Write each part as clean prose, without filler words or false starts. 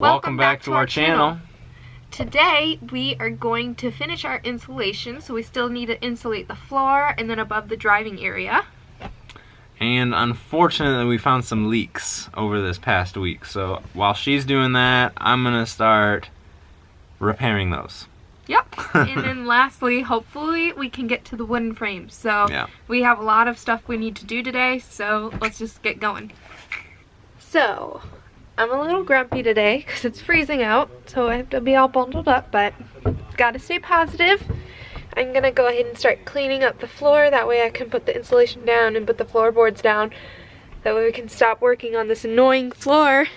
Welcome back to our channel. Today we are going to finish our insulation, so we still need to insulate the floor and then above the driving area. And unfortunately we found some leaks over this past week, so while she's doing that, I'm gonna start repairing those. Yep. And then lastly, hopefully we can get to the wooden frames. So yeah, we have a lot of stuff we need to do today, so let's just get going. So I'm a little grumpy today because it's freezing out, so I have to be all bundled up, but gotta stay positive. I'm gonna go ahead and start cleaning up the floor. That way I can put the insulation down and put the floorboards down. That way we can stop working on this annoying floor.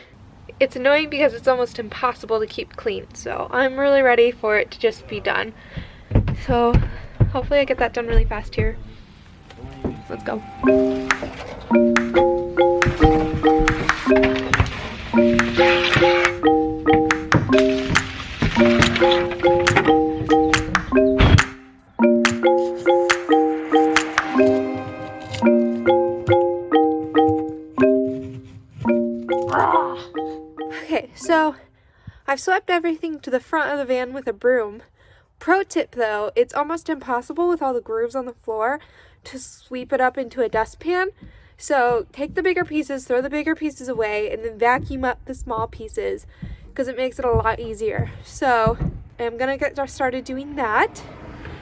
It's annoying because it's almost impossible to keep clean, so I'm really ready for it to just be done. So hopefully I get that done really fast here. Let's go. Okay, so I've swept everything to the front of the van with a broom. Pro tip though, it's almost impossible with all the grooves on the floor to sweep it up into a dustpan. So take the bigger pieces, throw the bigger pieces away, and then vacuum up the small pieces because it makes it a lot easier. So I'm gonna get started doing that.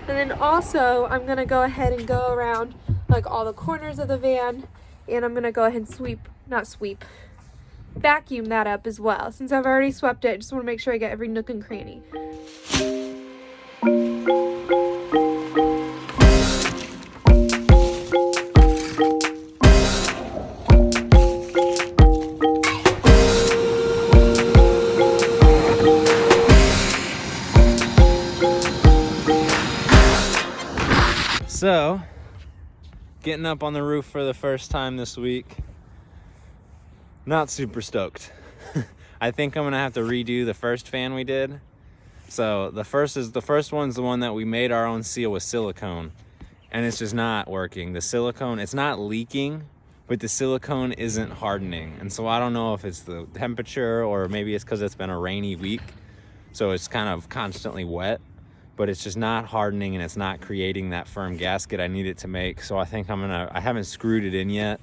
And then also I'm gonna go ahead and go around like all the corners of the van, and I'm gonna go ahead and vacuum that up as well. Since I've already swept it, I just want to make sure I get every nook and cranny. So getting up on the roof for the first time this week. Not super stoked. I think I'm gonna have to redo the first fan we did. So the first one's the one that we made our own seal with silicone, and it's just not working. The silicone, it's not leaking, but the silicone isn't hardening. And so I don't know if it's the temperature or maybe it's because it's been a rainy week, so it's kind of constantly wet, but it's just not hardening and it's not creating that firm gasket I need it to make. So I think I haven't screwed it in yet.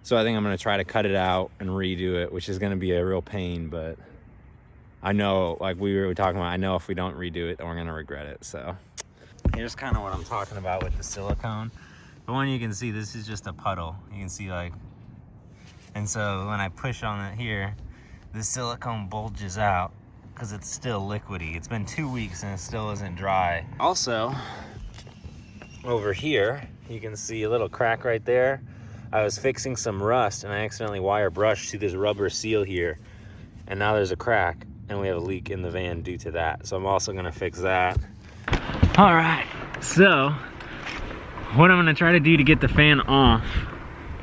So I think I'm gonna try to cut it out and redo it, which is gonna be a real pain, but I know, like we were talking about, I know if we don't redo it, then we're gonna regret it. So here's kind of what I'm talking about with the silicone. But when you can see, this is just a puddle. You can see and so when I push on it here, the silicone bulges out because it's still liquidy. It's been 2 weeks and it still isn't dry. Also, over here, you can see a little crack right there. I was fixing some rust and I accidentally wire brushed through this rubber seal here, and now there's a crack and we have a leak in the van due to that. So I'm also gonna fix that. All right, so what I'm gonna try to do to get the fan off,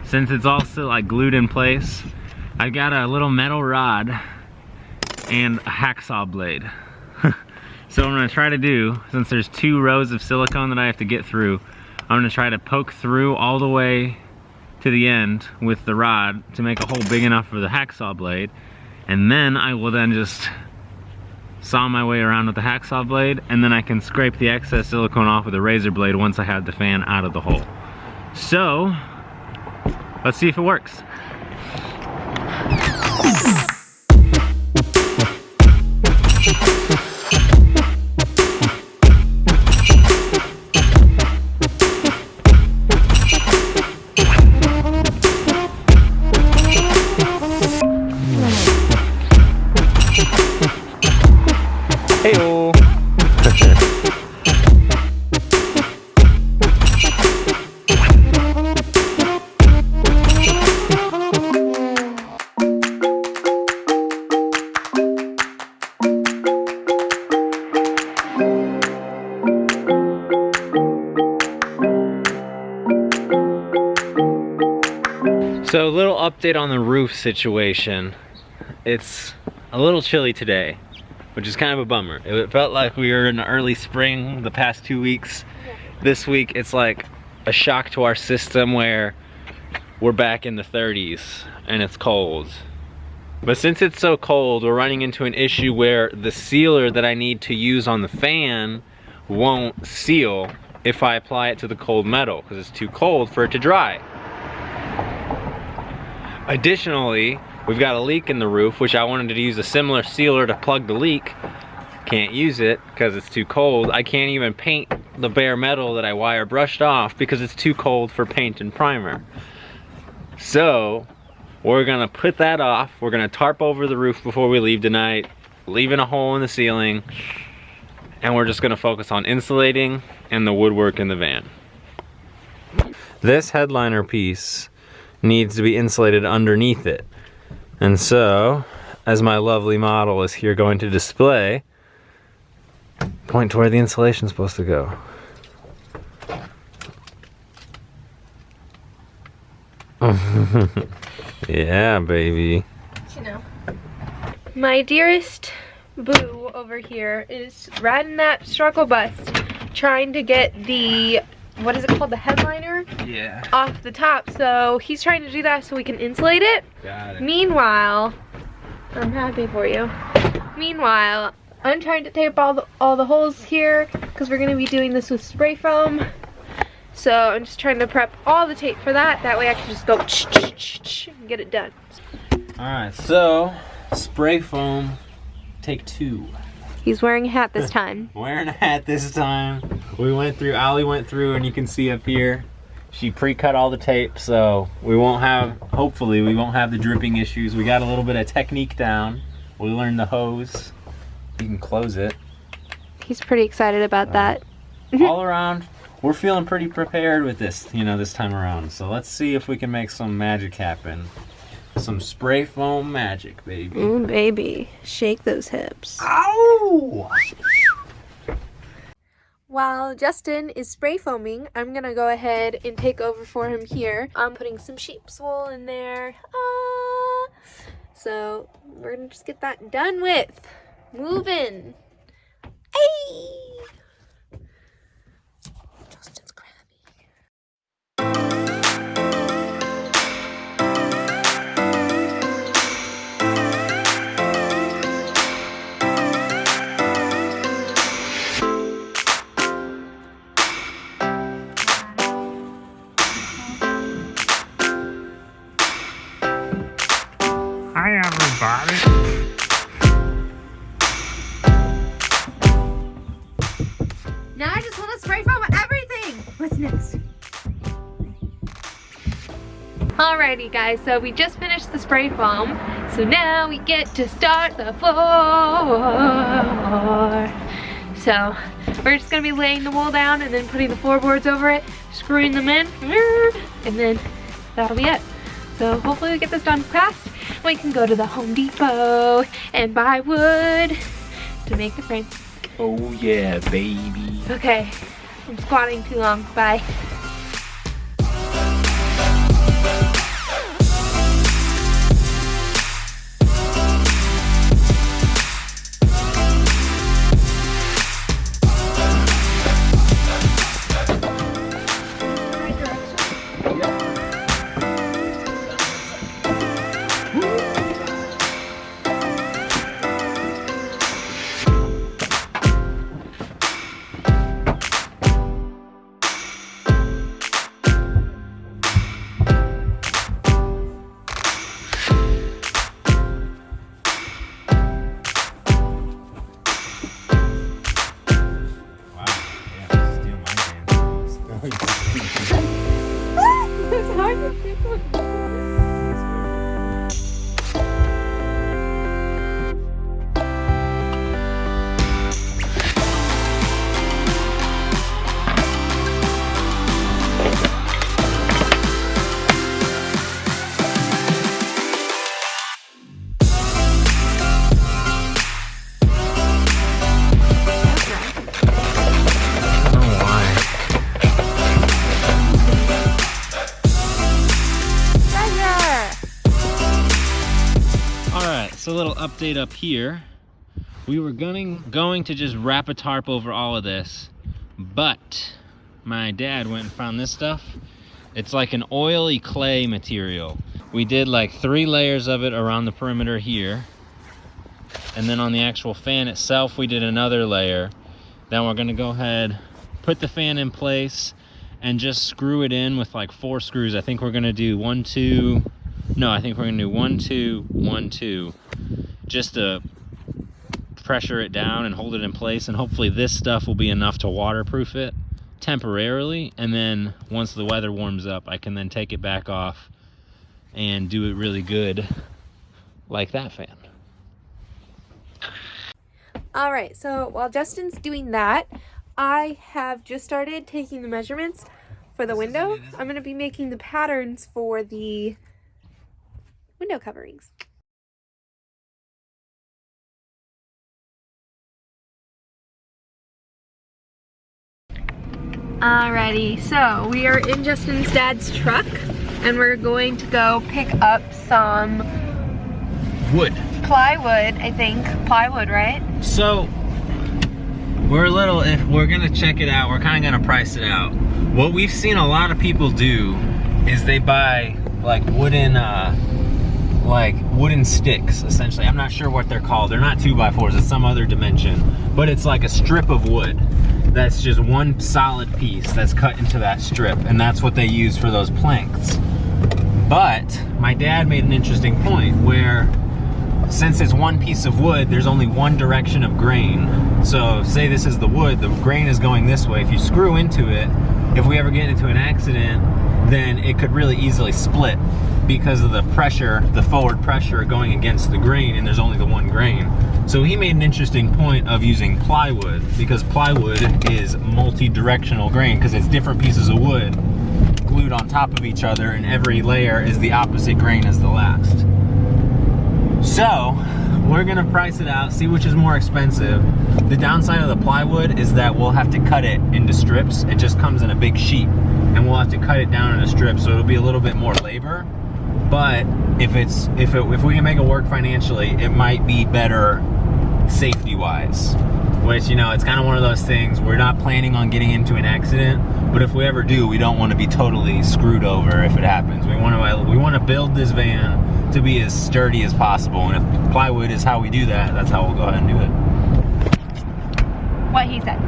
since it's also like glued in place, I've got a little metal rod and a hacksaw blade. So what I'm gonna try to do, since there's 2 rows of silicone that I have to get through, I'm gonna try to poke through all the way to the end with the rod to make a hole big enough for the hacksaw blade, and then I will then just saw my way around with the hacksaw blade, and then I can scrape the excess silicone off with a razor blade once I have the fan out of the hole. So let's see if it works. Hey-o. So a little update on the roof situation. It's a little chilly today, which is kind of a bummer. It felt like we were in early spring the past 2 weeks. This week it's like a shock to our system where we're back in the 30s and it's cold. But since it's so cold, we're running into an issue where the sealer that I need to use on the fan won't seal if I apply it to the cold metal because it's too cold for it to dry. Additionally, we've got a leak in the roof, which I wanted to use a similar sealer to plug the leak. Can't use it because it's too cold. I can't even paint the bare metal that I wire brushed off because it's too cold for paint and primer. So we're gonna put that off. We're gonna tarp over the roof before we leave tonight, leaving a hole in the ceiling, and we're just gonna focus on insulating and the woodwork in the van. This headliner piece needs to be insulated underneath it. And so, as my lovely model is here going to display, point to where the insulation's supposed to go. Yeah, baby. You know. My dearest boo over here is riding that struggle bus, trying to get the, what is it called, the headliner? Yeah. Off the top. So he's trying to do that so we can insulate it. Got it. Meanwhile, I'm happy for you. Meanwhile, I'm trying to tape all the holes here because we're going to be doing this with spray foam. So I'm just trying to prep all the tape for that. That way I can just go and get it done. Alright, so spray foam, take 2. He's wearing a hat this time. Wearing a hat this time. Allie went through, and you can see up here, she pre-cut all the tape, so we won't have, hopefully we won't have the dripping issues. We got a little bit of technique down. We learned the hose. You can close it. He's pretty excited about that. All around, we're feeling pretty prepared with this, this time around. So let's see if we can make some magic happen. Some spray foam magic, baby. Ooh, baby. Shake those hips. Ow! While Justin is spray foaming, I'm going to go ahead and take over for him here. I'm putting some sheep's wool in there. So we're going to just get that done with. Moving. Hey! Justin's crabby. Hi, everybody. Now I just want to spray foam everything. What's next? Alrighty guys, so we just finished the spray foam. So now we get to start the floor. So we're just gonna be laying the wool down and then putting the floorboards over it, screwing them in, and then that'll be it. So hopefully we get this done fast. We can go to the Home Depot and buy wood to make the frame. Oh yeah, baby. Okay, I'm squatting too long. Bye. So a little update up here. We were going to just wrap a tarp over all of this, but my dad went and found this stuff. It's like an oily clay material. We did like 3 layers of it around the perimeter here. And then on the actual fan itself, we did another layer. Then we're gonna go ahead, put the fan in place, and just screw it in with like 4 screws. I think we're gonna do 1, 2, no, I think we're gonna do 1, 2, 1, 2, just to pressure it down and hold it in place. And hopefully this stuff will be enough to waterproof it temporarily. And then once the weather warms up, I can then take it back off and do it really good like that fan. All right, so while Justin's doing that, I have just started taking the measurements for the window. I'm going to be making the patterns for the window coverings. Alrighty, so we are in Justin's dad's truck and we're going to go pick up some Wood. plywood, I think. Plywood, right? So we're gonna check it out. We're kind of gonna price it out. What we've seen a lot of people do is they buy like wooden sticks, essentially. I'm not sure what they're called. They're not 2x4s, it's some other dimension, but it's like a strip of wood that's just one solid piece that's cut into that strip, and that's what they use for those planks. But my dad made an interesting point where, since it's one piece of wood, there's only one direction of grain. So say this is the wood, the grain is going this way. If you screw into it, if we ever get into an accident, then it could really easily split because of the pressure, the forward pressure going against the grain, and there's only the one grain. So he made an interesting point of using plywood, because plywood is multi-directional grain because it's different pieces of wood glued on top of each other, and every layer is the opposite grain as the last. So we're gonna price it out, see which is more expensive. The downside of the plywood is that we'll have to cut it into strips. It just comes in a big sheet, and we'll have to cut it down into strips, so it'll be a little bit more labor. But if we can make it work financially, it might be better safety-wise. Which, you know, it's kind of one of those things. We're not planning on getting into an accident, but if we ever do, we don't want to be totally screwed over if it happens. We want to build this van to be as sturdy as possible, and if plywood is how we do that, that's how we'll go ahead and do it. What he said.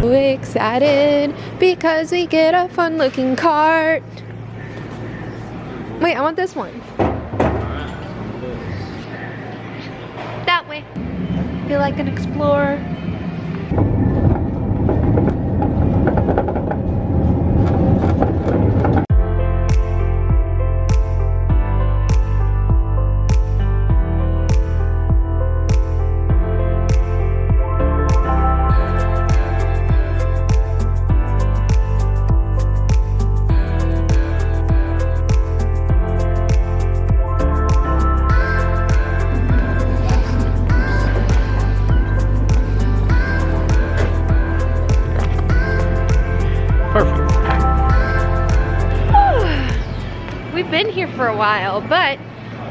We're excited because we get a fun-looking cart. Wait, I want this one. That way. Feel like an explorer. Been here for a while, but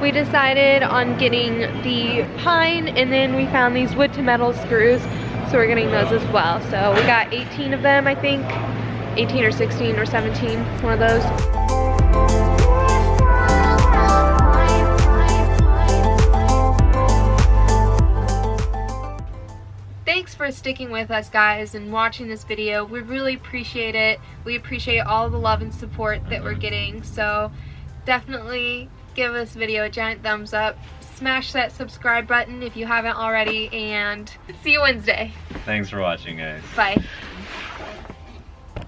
we decided on getting the pine, and then we found these wood to metal screws, so we're getting those as well. So we got 18 of them, I think. 18 or 16 or 17, one of those. Thanks for sticking with us, guys, and watching this video. We really appreciate it. We appreciate all the love and support that we're getting, so definitely give this video a giant thumbs up. Smash that subscribe button if you haven't already, and see you Wednesday. Thanks for watching, guys. Bye.